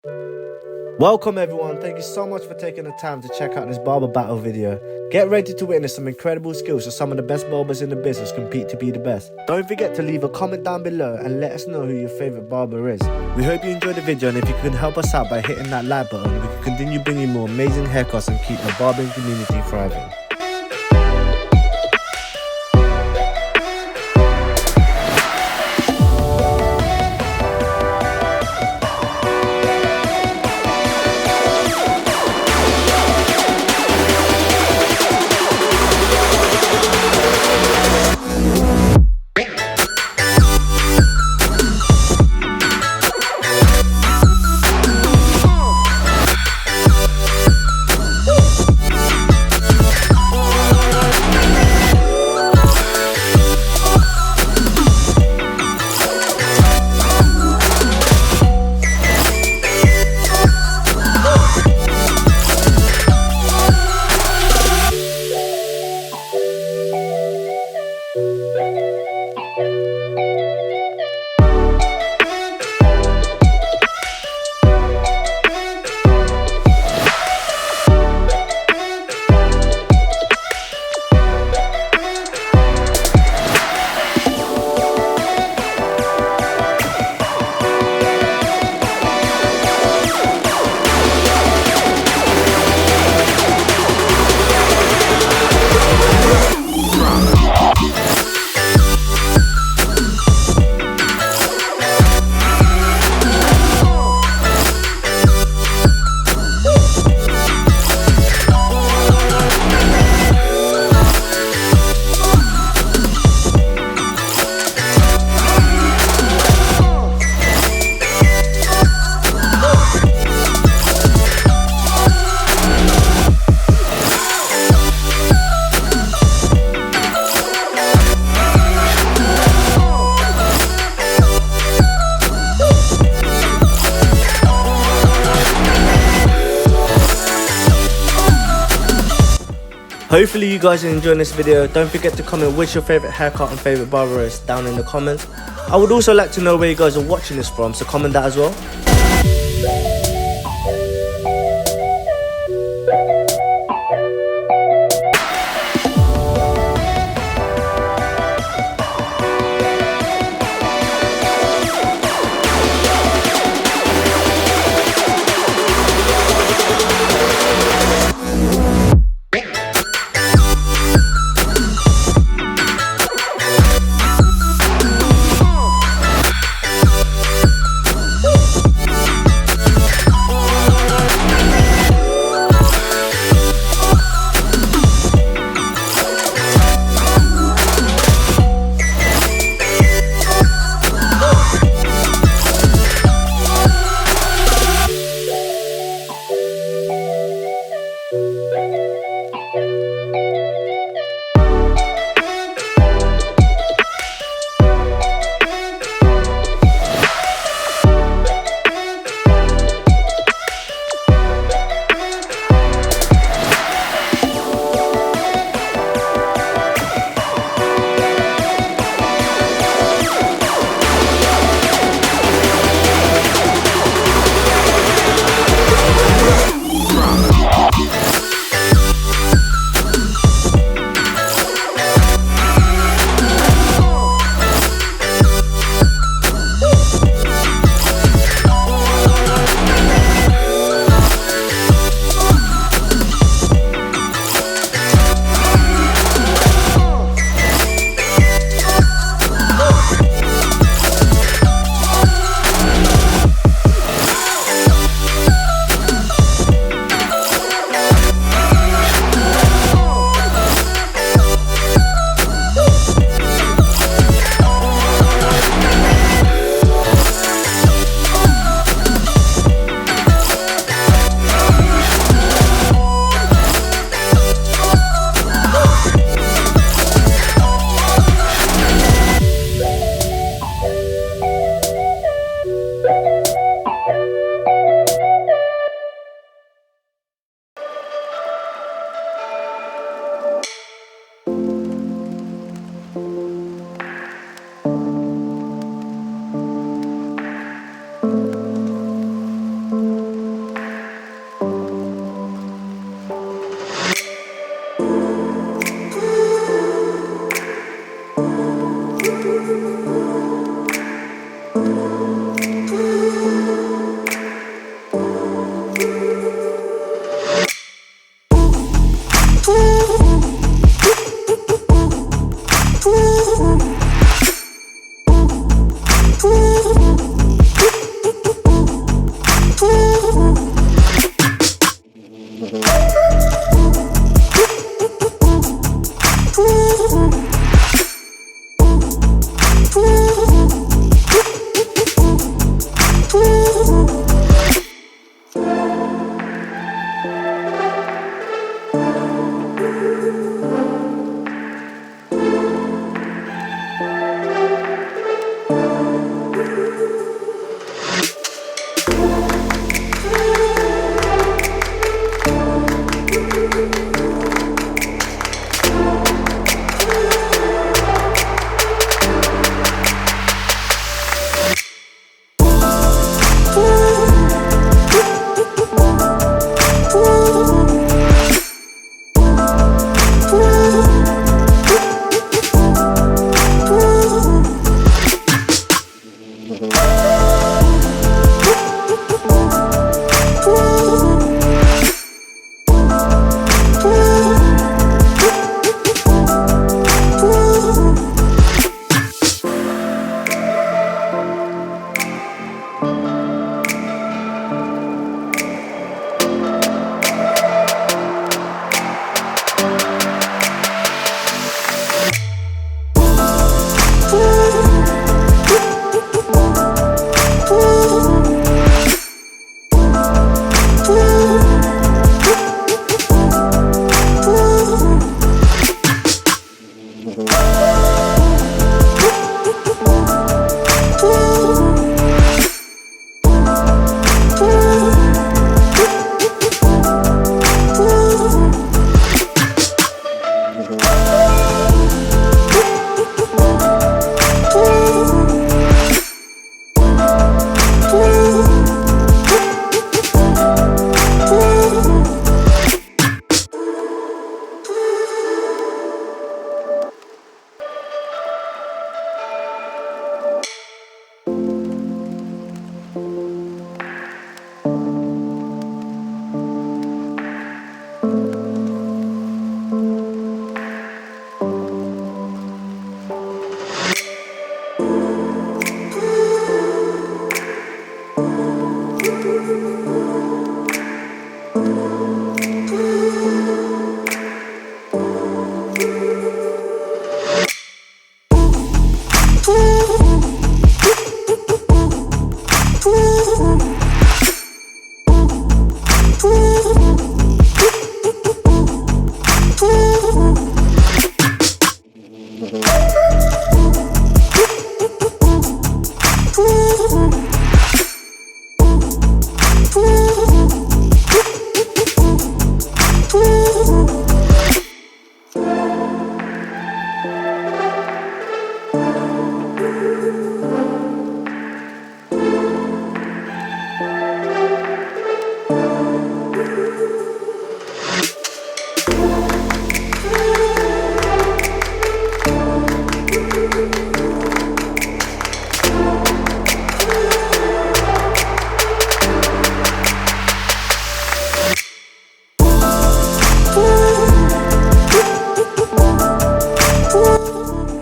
Welcome everyone, thank you so much for taking the time to check out this barber battle video. Get ready to witness some incredible skills as some of the best barbers in the business compete to be the best. Don't forget to leave a comment down below and let us know who your favourite barber is. We hope you enjoyed the video, and if you could help us out by hitting that like button, we can continue bringing more amazing haircuts and keep the barbering community thriving. Hopefully you guys are enjoying this video. Don't forget to comment which your favourite haircut and favourite barber is down in the comments. I would also like to know where you guys are watching this from, so comment that as well.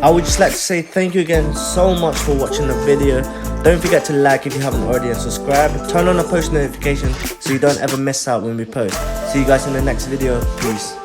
I would just like to say thank you again so much for watching the video. Don't forget to like if you haven't already and subscribe. Turn on the post notification so you don't ever miss out when we post. See you guys in the next video. Peace.